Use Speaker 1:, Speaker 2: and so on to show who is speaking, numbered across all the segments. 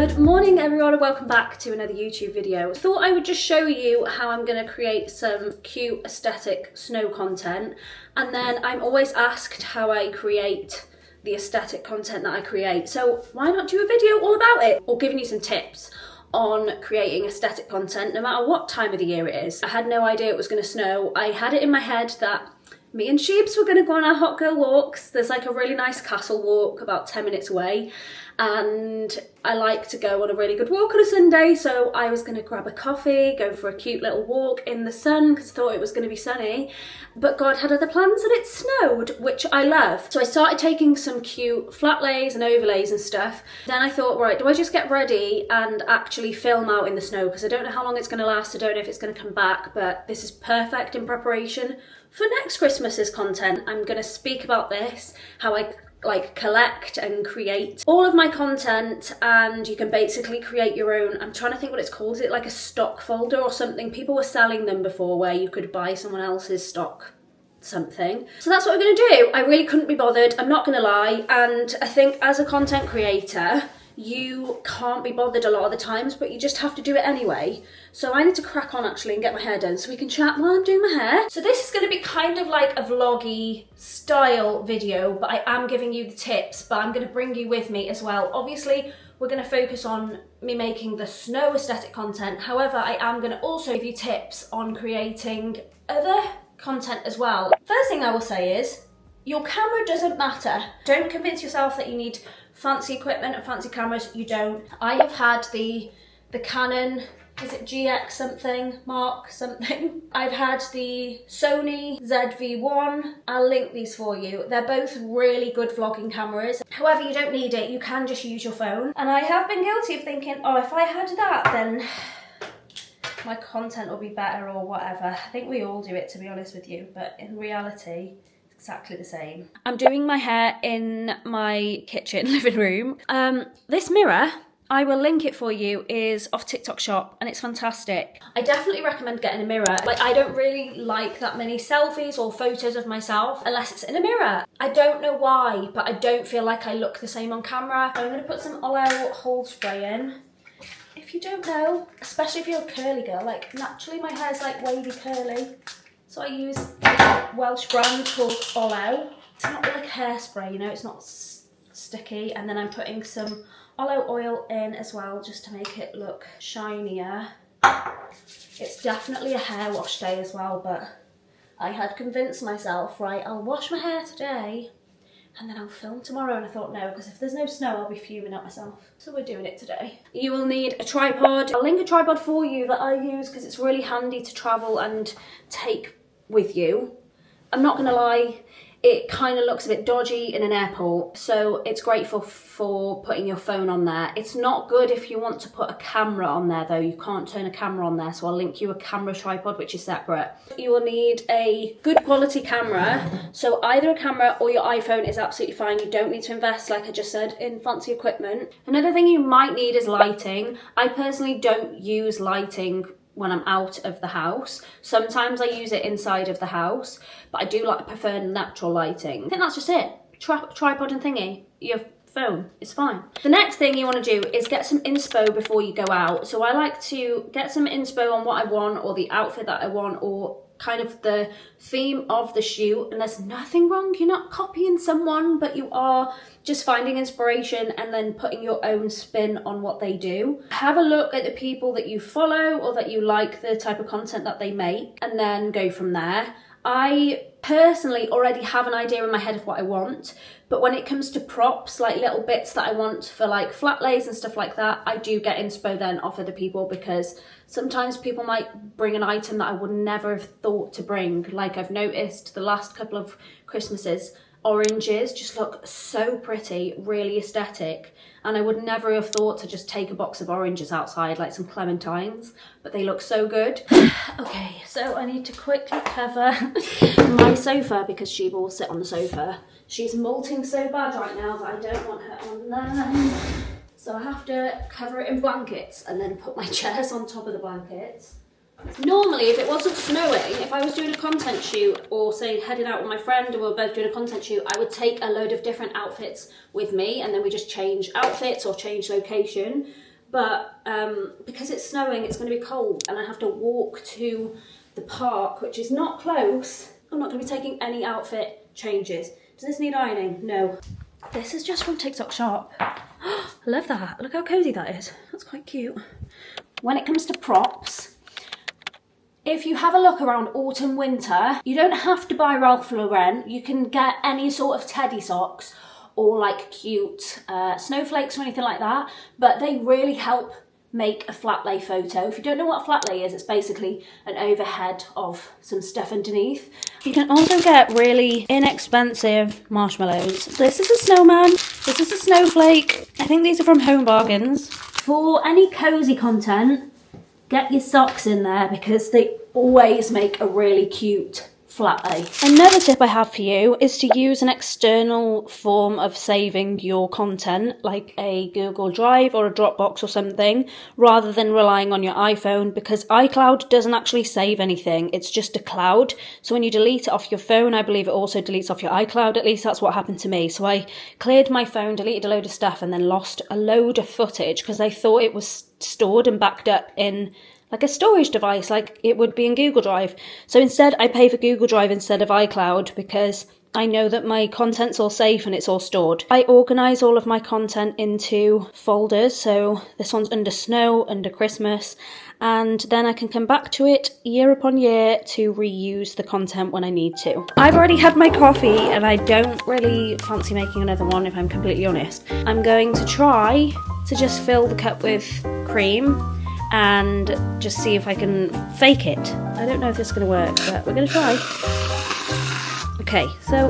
Speaker 1: Good morning everyone and welcome back to another YouTube video. Thought I would just show you how I'm going to create some cute aesthetic snow content, and then I'm always asked how I create the aesthetic content that I create, so why not do a video all about it, or giving you some tips on creating aesthetic content no matter what time of the year it is. I had no idea it was going to snow. I had it in my head that me and Sheebs were going to go on our hot girl walks. There's like a really nice castle walk about 10 minutes away, and I like to go on a really good walk on a Sunday, so I was going to grab a coffee, go for a cute little walk in the sun because I thought it was going to be sunny, but God had other plans and it snowed, which I love. So I started taking some cute flat lays and overlays and stuff. Then I thought, right, do I just get ready and actually film out in the snow, because I don't know how long it's going to last, I don't know if it's going to come back, but this is perfect in preparation for next Christmas's content. I'm going to speak about this, how I collect and create all of my content, and you can basically create your own, I'm trying to think what it's called, is it like a stock folder or something? People were selling them before where you could buy someone else's stock something. So that's what I'm going to do. I really couldn't be bothered, I'm not going to lie, and I think as a content creator you can't be bothered a lot of the times, but you just have to do it anyway. So I need to crack on actually and get my hair done so we can chat while I'm doing my hair. So this is going to be kind of like a vloggy style video, but I am giving you the tips, but I'm going to bring you with me as well. Obviously we're going to focus on me making the snow aesthetic content, however I am going to also give you tips on creating other content as well. First thing I will say is your camera doesn't matter. Don't convince yourself that you need fancy equipment and fancy cameras. You don't. I have had the Canon, is it GX something, Mark something? I've had the Sony ZV-1. I'll link these for you. They're both really good vlogging cameras. However, you don't need it. You can just use your phone. And I have been guilty of thinking, oh, if I had that, then my content will be better or whatever. I think we all do it, to be honest with you, but in reality, exactly the same. I'm doing my hair in my kitchen living room. This mirror, I will link it for you, is off TikTok shop and it's fantastic. I definitely recommend getting a mirror. Like, I don't really like that many selfies or photos of myself unless it's in a mirror. I don't know why, but I don't feel like I look the same on camera. I'm going to put some Olive hold spray in. If you don't know, especially if you're a curly girl, like naturally my hair's like wavy curly. So I use a Welsh brand called Olive. It's not like hairspray, you know, it's not sticky. And then I'm putting some olive oil in as well, just to make it look shinier. It's definitely a hair wash day as well, but I had convinced myself, right, I'll wash my hair today and then I'll film tomorrow, and I thought no, because if there's no snow I'll be fuming at myself. So we're doing it today. You will need a tripod. I'll link a tripod for you that I use because it's really handy to travel and take with you. I'm not gonna lie, it kind of looks a bit dodgy in an airport, so it's great for putting your phone on there. It's not good if you want to put a camera on there though. You can't turn a camera on there, so I'll link you a camera tripod which is separate. You will need a good quality camera, so either a camera or your iPhone is absolutely fine. You don't need to invest, like I just said, in fancy equipment. Another thing you might need is lighting. I personally don't use lighting when I'm out of the house. Sometimes I use it inside of the house, but I do prefer natural lighting. I think that's just it. Tripod and thingy, your phone, it's fine. The next thing you want to do is get some inspo before you go out. So I like to get some inspo on what I want, or the outfit that I want, or kind of the theme of the shoot. And there's nothing wrong, you're not copying someone, but you are just finding inspiration and then putting your own spin on what they do. Have a look at the people that you follow or that you like the type of content that they make, and then go from there. I personally already have an idea in my head of what I want, but when it comes to props, like little bits that I want for like flat lays and stuff like that, I do get inspo then off other people, because sometimes people might bring an item that I would never have thought to bring. Like I've noticed the last couple of Christmases, oranges just look so pretty, really aesthetic, and I would never have thought to just take a box of oranges outside, like some clementines, but they look so good. Okay, so I need to quickly cover my sofa because she will sit on the sofa. She's molting so bad right now that I don't want her on there. So I have to cover it in blankets and then put my chairs on top of the blankets. Normally, if it wasn't snowing, if I was doing a content shoot or say heading out with my friend or we're both doing a content shoot, I would take a load of different outfits with me and then we just change outfits or change location. but because it's snowing, it's going to be cold, and I have to walk to the park, which is not close. I'm not going to be taking any outfit changes. Does this need ironing? No. This is just from TikTok Shop. I love that. Look how cozy that is. That's quite cute. When it comes to props, if you have a look around autumn, winter, you don't have to buy Ralph Lauren. You can get any sort of teddy socks or like cute snowflakes or anything like that, but they really help make a flat lay photo. If you don't know what a flat lay is, it's basically an overhead of some stuff underneath. You can also get really inexpensive marshmallows. This is a snowman, this is a snowflake. I think these are from Home Bargains. For any cozy content, get your socks in there because they always make a really cute flat lay. Another tip I have for you is to use an external form of saving your content, like a Google Drive or a Dropbox or something, rather than relying on your iPhone, because iCloud doesn't actually save anything. It's just a cloud. So when you delete it off your phone, I believe it also deletes off your iCloud. At least that's what happened to me. So I cleared my phone, deleted a load of stuff, and then lost a load of footage because I thought it was stored and backed up in like a storage device, like it would be in Google Drive. So instead I pay for Google Drive instead of iCloud because I know that my content's all safe and it's all stored. I organise all of my content into folders, so this one's under snow, under Christmas, and then I can come back to it year upon year to reuse the content when I need to. I've already had my coffee and I don't really fancy making another one, if I'm completely honest. I'm going to try to just fill the cup with cream and just see if I can fake it. I don't know if this is going to work, but we're going to try. Okay, so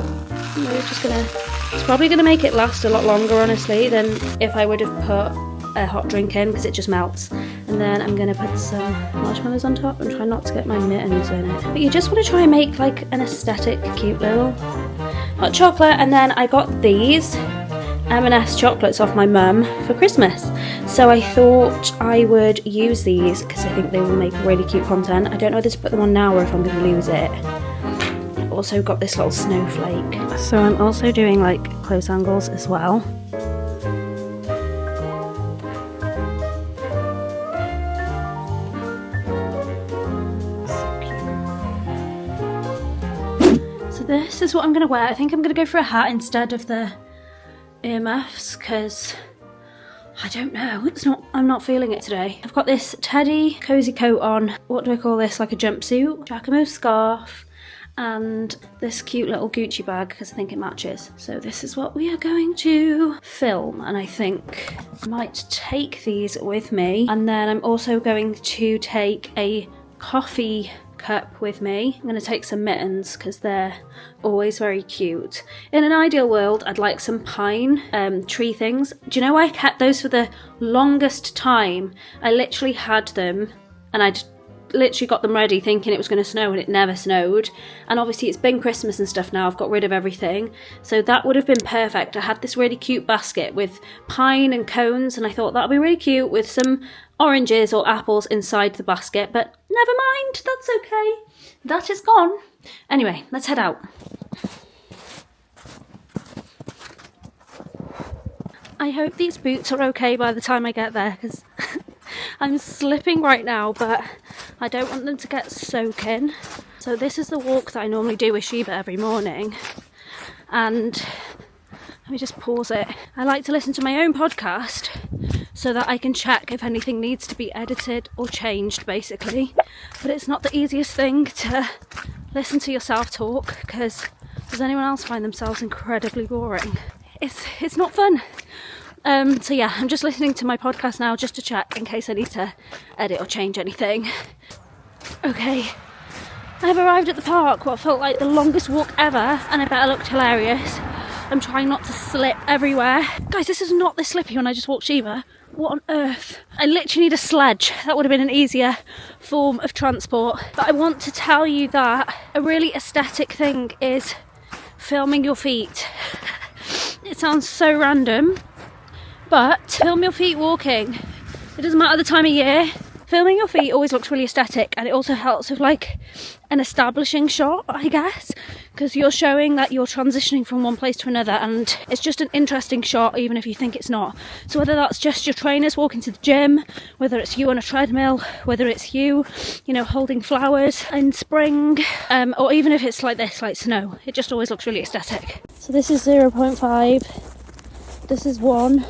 Speaker 1: we're just going to... It's probably going to make it last a lot longer, honestly, than if I would have put a hot drink in, because it just melts. And then I'm going to put some marshmallows on top and try not to get my mittens in it. But you just want to try and make like an aesthetic, cute little hot chocolate. And then I got these M&S chocolates off my mum for Christmas. So I thought I would use these because I think they will make really cute content. I don't know whether to put them on now or if I'm going to lose it. I've also got this little snowflake. So I'm also doing like close angles as well. So this is what I'm going to wear. I think I'm going to go for a hat instead of the earmuffs because I don't know, I'm not feeling it today. I've got this teddy cozy coat on. What do I call this? Like a jumpsuit, Giacomo scarf, and this cute little Gucci bag because I think it matches. So this is what we are going to film, and I think I might take these with me. And then I'm also going to take a coffee cup with me. I'm going to take some mittens because they're always very cute. In an ideal world, I'd like some pine tree things. Do you know I kept those for the longest time? I literally had them and I'd literally got them ready thinking it was going to snow and it never snowed. And obviously it's been Christmas and stuff now, I've got rid of everything. So that would have been perfect. I had this really cute basket with pine and cones and I thought that would be really cute with some oranges or apples inside the basket, but never mind, that's okay. That is gone. Anyway, let's head out. I hope these boots are okay by the time I get there because I'm slipping right now, but I don't want them to get soaking. So this is the walk that I normally do with Sheba every morning. And let me just pause it. I like to listen to my own podcast so that I can check if anything needs to be edited or changed, basically. But it's not the easiest thing to listen to yourself talk because does anyone else find themselves incredibly boring? It's not fun. So yeah, I'm just listening to my podcast now just to check in case I need to edit or change anything. Okay, I've arrived at the park, what felt like the longest walk ever, and I bet I looked hilarious. I'm trying not to slip everywhere. Guys, this is not this slippy when I just walked Sheba. What on earth? I literally need a sledge. That would have been an easier form of transport. But I want to tell you that a really aesthetic thing is filming your feet. It sounds so random, but film your feet walking. It doesn't matter the time of year. Filming your feet always looks really aesthetic, and it also helps with like an establishing shot, I guess, because you're showing that you're transitioning from one place to another, and it's just an interesting shot even if you think it's not. So whether that's just your trainers walking to the gym, whether it's you on a treadmill, whether it's you know, holding flowers in spring, or even if it's like this, like snow, it just always looks really aesthetic. So this is 0.5, this is 1,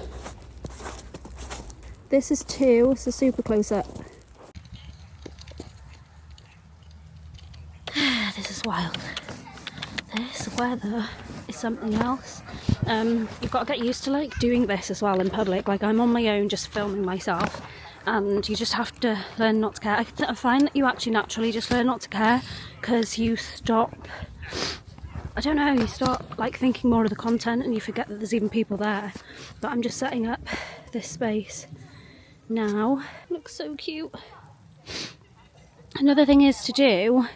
Speaker 1: this is 2, it's a super close up. This is wild. This weather is something else. You've got to get used to like doing this as well in public. Like, I'm on my own just filming myself, and you just have to learn not to care. I find that you actually naturally just learn not to care, because you stop, I don't know, you start like thinking more of the content and you forget that there's even people there. But I'm just setting up this space now. Looks so cute. Another thing is to do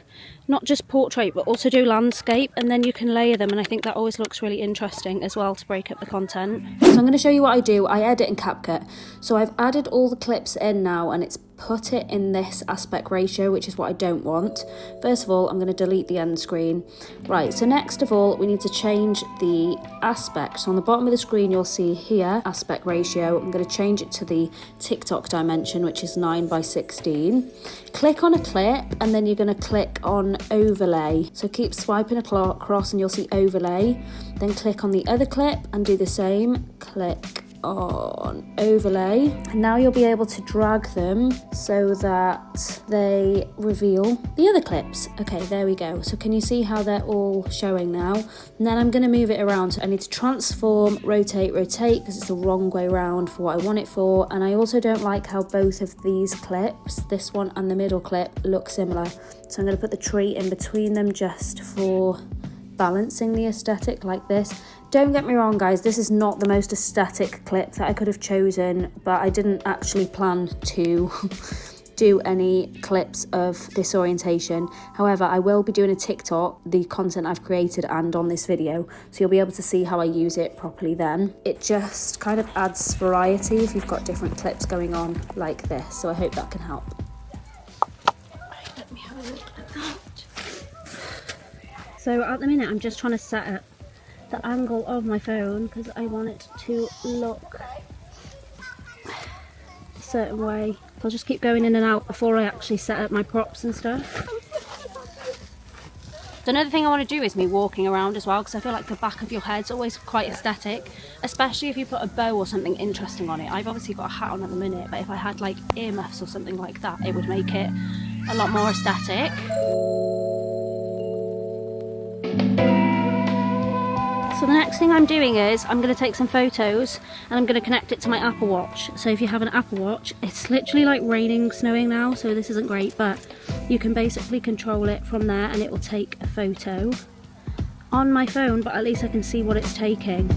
Speaker 1: not just portrait but also do landscape, and then you can layer them, and I think that always looks really interesting as well to break up the content. So I'm going to show you what I do. I edit in CapCut. So I've added all the clips in now, and it's put it in this aspect ratio, which is what I don't want. First of all, I'm going to delete the end screen. Right, so next of all, we need to change the aspect. So on the bottom of the screen, you'll see here, aspect ratio. I'm going to change it to the TikTok dimension, which is 9:16. Click on a clip, and then you're going to click on overlay. So keep swiping across and you'll see overlay. Then click on the other clip and do the same. Click on overlay, and now you'll be able to drag them so that they reveal the other clips. Okay, there we go. So can you see how they're all showing now? And then I'm going to move it around. So I need to transform, rotate, because it's the wrong way around for what I want it for. And I also don't like how both of these clips, this one and the middle clip, look similar. So I'm going to put the tree in between them just for balancing the aesthetic, like this. Don't get me wrong, guys, this is not the most aesthetic clip that I could have chosen, but I didn't actually plan to do any clips of this orientation. However, I will be doing a TikTok, the content I've created, and on this video, so you'll be able to see how I use it properly then. It just kind of adds variety if you've got different clips going on like this, so I hope that can help. Right, let me have a look at that. So at the minute, I'm just trying to set up the angle of my phone because I want it to look a certain way. I'll just keep going in and out before I actually set up my props and stuff. So another thing I want to do is me walking around as well, because I feel like the back of your head's always quite aesthetic, especially if you put a bow or something interesting on it. I've obviously got a hat on at the minute, but if I had like earmuffs or something like that, it would make it a lot more aesthetic. So the next thing I'm doing is I'm going to take some photos and I'm going to connect it to my Apple Watch. So if you have an Apple Watch, it's literally like raining, snowing now, so this isn't great, but you can basically control it from there and it will take a photo on my phone, but at least I can see what it's taking.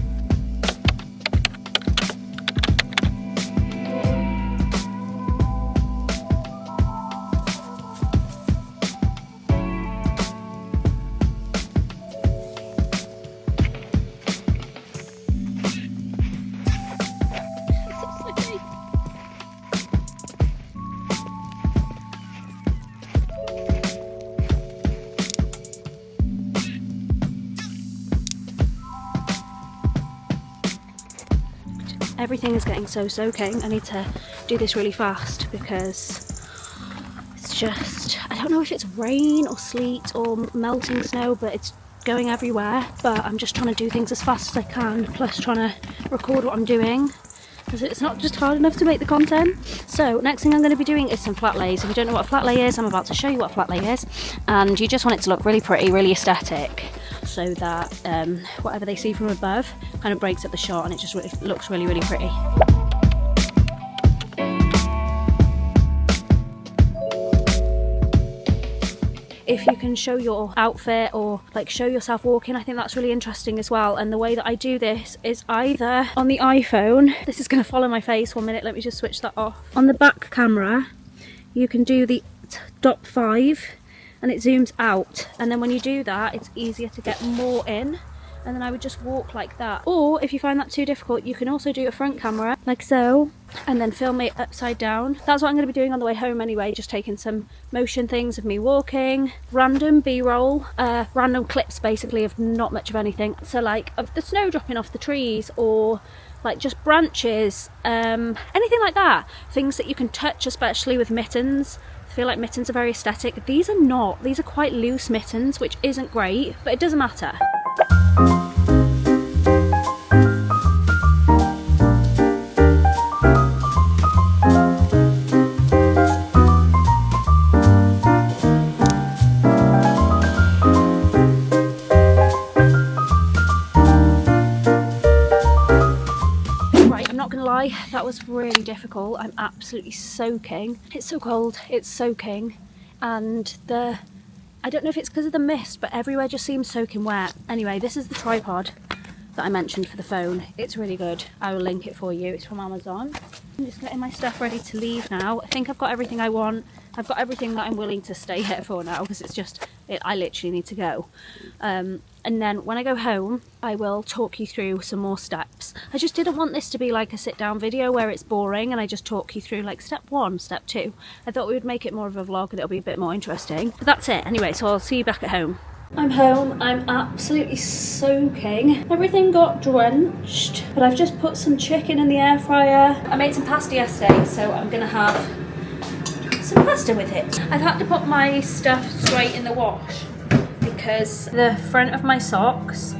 Speaker 1: Everything is getting so soaking. I need to do this really fast because it's just, I don't know if it's rain or sleet or melting snow, but it's going everywhere. But I'm just trying to do things as fast as I can, plus trying to record what I'm doing, because it's not just hard enough to make the content. So next thing I'm going to be doing is some flat lays. If you don't know what a flat lay is, I'm about to show you what a flat lay is. And you just want it to look really pretty, really aesthetic, so that whatever they see from above kind of breaks up the shot and it just looks really, really pretty. If you can show your outfit or like show yourself walking, I think that's really interesting as well. And the way that I do this is either on the iPhone, this is going to follow my face, 1 minute, let me just switch that off. On the back camera, you can do the dot 5 and it zooms out, and then when you do that, it's easier to get more in and then I would just walk like that. Or if you find that too difficult, you can also do a front camera like so, and then film it upside down. That's what I'm going to be doing on the way home anyway, just taking some motion things of me walking, random b-roll, random clips basically of not much of anything. So like of the snow dropping off the trees, or like just branches, anything like that. Things that you can touch, especially with mittens. I feel like mittens are very aesthetic. These are not. These are quite loose mittens, which isn't great, but it doesn't matter. That was really difficult. I'm absolutely soaking. It's so cold, it's soaking, and I don't know if it's because of the mist, but everywhere just seems soaking wet. Anyway, this is the tripod that I mentioned for the phone. It's really good. I will link it for you. It's from Amazon. I'm just getting my stuff ready to leave now. I think I've got everything I want. I've got everything that I'm willing to stay here for now, because it's just, I literally need to go. And then when I go home, I will talk you through some more steps. I just didn't want this to be like a sit down video where it's boring and I just talk you through like step 1, step 2. I thought we would make it more of a vlog and it'll be a bit more interesting. But that's it. Anyway, so I'll see you back at home. I'm home. I'm absolutely soaking. Everything got drenched, but I've just put some chicken in the air fryer. I made some pasta yesterday, so I'm gonna have some pasta with it. I've had to put my stuff straight in the wash because the front of my socks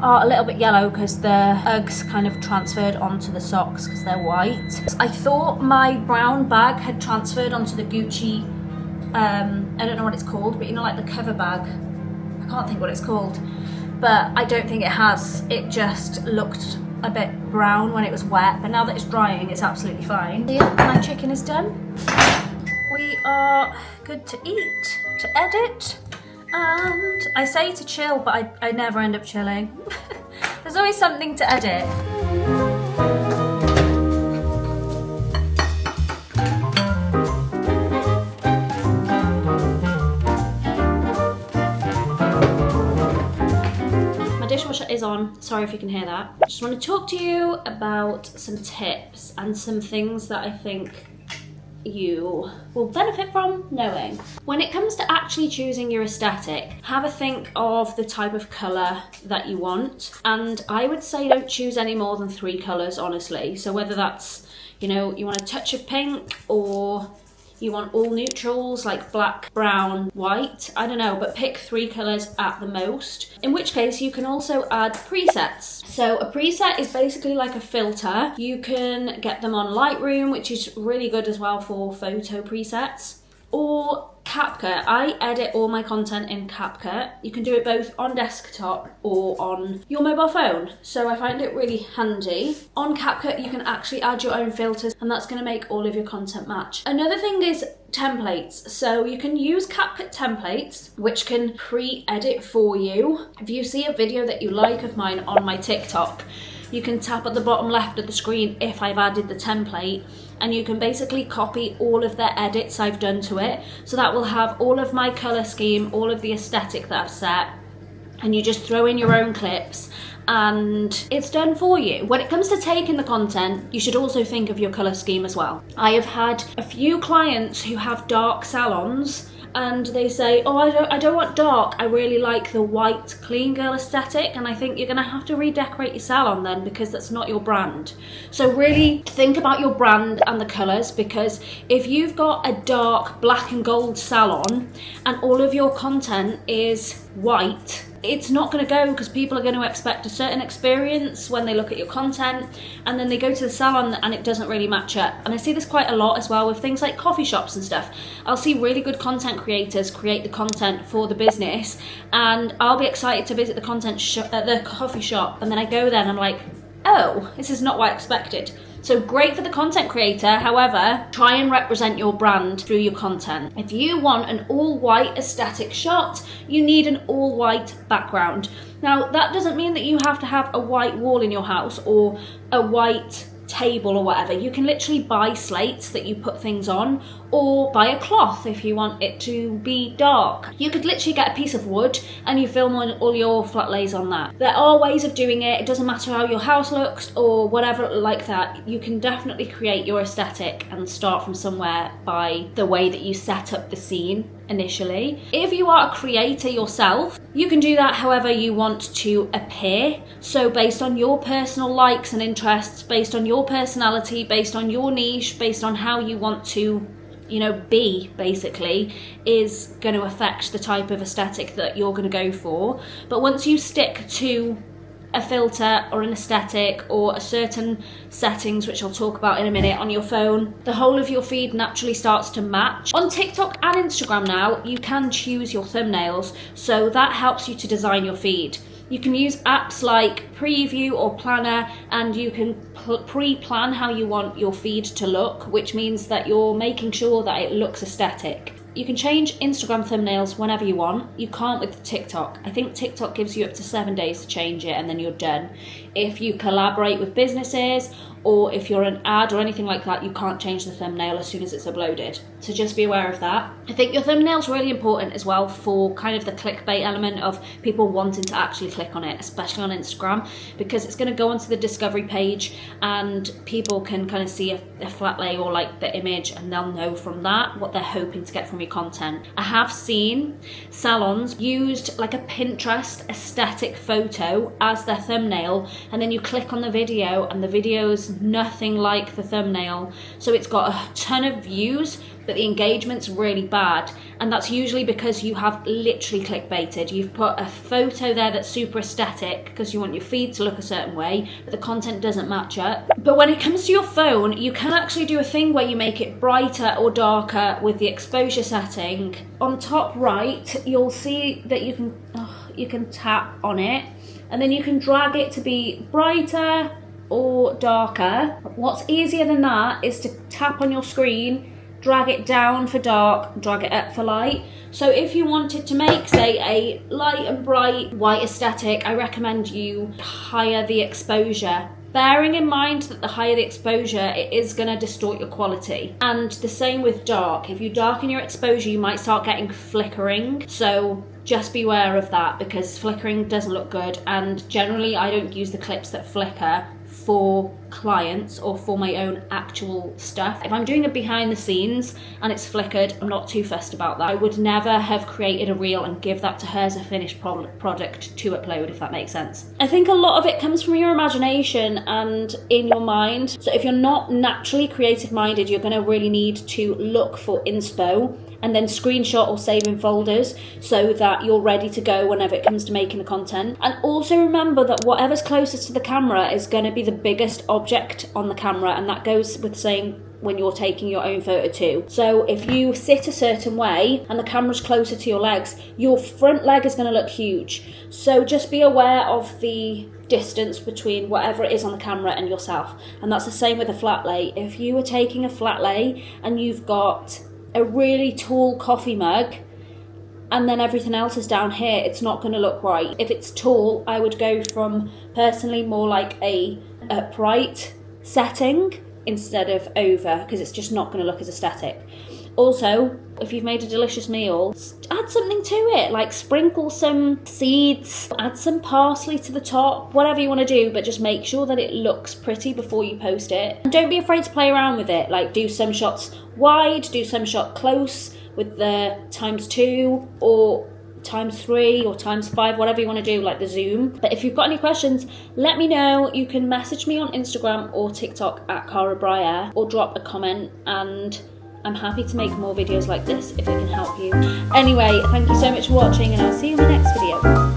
Speaker 1: are a little bit yellow because the Uggs kind of transferred onto the socks because they're white. I thought my brown bag had transferred onto the Gucci, I don't know what it's called, but you know, like the cover bag. I can't think what it's called, but I don't think it has. It just looked a bit brown when it was wet, but now that it's drying, it's absolutely fine. So yeah, my chicken is done. We are good to eat, to edit, and I say to chill, but I never end up chilling. There's always something to edit. My dishwasher is on, sorry if you can hear that. I just want to talk to you about some tips and some things that I think you will benefit from knowing. When it comes to actually choosing your aesthetic, have a think of the type of colour that you want, and I would say don't choose any more than 3 colours, honestly. So whether that's, you know, you want a touch of pink, or you want all neutrals like black, brown, white, I don't know, but pick 3 colours at the most, in which case you can also add presets. So a preset is basically like a filter. You can get them on Lightroom, which is really good as well for photo presets, or CapCut. I edit all my content in CapCut. You can do it both on desktop or on your mobile phone, so I find it really handy. On CapCut you can actually add your own filters, and that's going to make all of your content match. Another thing is templates. So you can use CapCut templates, which can pre-edit for you. If you see a video that you like of mine on my TikTok, you can tap at the bottom left of the screen if I've added the template, and you can basically copy all of the edits I've done to it. So that will have all of my colour scheme, all of the aesthetic that I've set, and you just throw in your own clips and it's done for you. When it comes to taking the content, you should also think of your colour scheme as well. I have had a few clients who have dark salons, and they say, oh, I don't want dark, I really like the white clean girl aesthetic. And I think you're gonna have to redecorate your salon then, because that's not your brand. So really think about your brand and the colours, because if you've got a dark black and gold salon and all of your content is white, it's not going to go, because people are going to expect a certain experience when they look at your content, and then they go to the salon and it doesn't really match up. And I see this quite a lot as well with things like coffee shops and stuff. I'll see really good content creators create the content for the business, and I'll be excited to visit the the coffee shop, and then I go there and I'm like, oh, this is not what I expected. So great for the content creator, however, try and represent your brand through your content. If you want an all-white aesthetic shot, you need an all-white background. Now, that doesn't mean that you have to have a white wall in your house or a white table or whatever, you can literally buy slates that you put things on, or buy a cloth if you want it to be dark. You could literally get a piece of wood and you film all your flat lays on that. There are ways of doing it. It doesn't matter how your house looks or whatever like that. You can definitely create your aesthetic and start from somewhere by the way that you set up the scene initially. If you are a creator yourself, you can do that however you want to appear. So based on your personal likes and interests, based on your personality, based on your niche, based on how you want to, you know, be, basically, is going to affect the type of aesthetic that you're going to go for. But once you stick to a filter or an aesthetic or a certain settings, which I'll talk about in a minute, on your phone, the whole of your feed naturally starts to match. On TikTok and Instagram now, you can choose your thumbnails, so that helps you to design your feed. You can use apps like Preview or Planner, and you can pre-plan how you want your feed to look, which means that you're making sure that it looks aesthetic. You can change Instagram thumbnails whenever you want. You can't with TikTok. I think TikTok gives you up to 7 days to change it and then you're done. If you collaborate with businesses or if you're an ad or anything like that, you can't change the thumbnail as soon as it's uploaded. So just be aware of that. I think your thumbnail's really important as well for kind of the clickbait element of people wanting to actually click on it, especially on Instagram, because it's going to go onto the discovery page and people can kind of see a flat lay or like the image, and they'll know from that what they're hoping to get from your content. I have seen salons used like a Pinterest aesthetic photo as their thumbnail, and then you click on the video and the video's nothing like the thumbnail, so it's got a ton of views but the engagement's really bad, and that's usually because you have literally clickbaited. You've put a photo there that's super aesthetic because you want your feed to look a certain way, but the content doesn't match up. But when it comes to your phone, you can actually do a thing where you make it brighter or darker with the exposure setting. On top right, you'll see that you can tap on it, and then you can drag it to be brighter or darker. What's easier than that is to tap on your screen, drag it down for dark, drag it up for light. So if you wanted to make, say, a light and bright white aesthetic, I recommend you higher the exposure. Bearing in mind that the higher the exposure, it is going to distort your quality. And the same with dark. If you darken your exposure, you might start getting flickering. So just be aware of that, because flickering doesn't look good. And generally, I don't use the clips that flicker for clients or for my own actual stuff. If I'm doing a behind the scenes and it's flickered, I'm not too fussed about that. I would never have created a reel and give that to her as a finished product to upload, if that makes sense. I think a lot of it comes from your imagination and in your mind. So if you're not naturally creative minded, you're going to really need to look for inspo and then screenshot or save in folders so that you're ready to go whenever it comes to making the content. And also remember that whatever's closest to the camera is going to be the biggest object on the camera, and that goes with saying when you're taking your own photo too. So if you sit a certain way and the camera's closer to your legs, your front leg is going to look huge. So just be aware of the distance between whatever it is on the camera and yourself. And that's the same with a flat lay. If you were taking a flat lay and you've got a really tall coffee mug and then everything else is down here, it's not going to look right. If it's tall, I would go from personally more like a upright setting instead of over, because it's just not going to look as aesthetic. Also, if you've made a delicious meal, add something to it, like sprinkle some seeds, add some parsley to the top, whatever you want to do, but just make sure that it looks pretty before you post it. And don't be afraid to play around with it, like do some shots wide, do some shot close with the ×2 or ×3 or ×5, whatever you want to do, like the zoom. But if you've got any questions, let me know. You can message me on Instagram or TikTok at Cara Breyer, or drop a comment, and I'm happy to make more videos like this if it can help you. Anyway, thank you so much for watching, and I'll see you in the next video.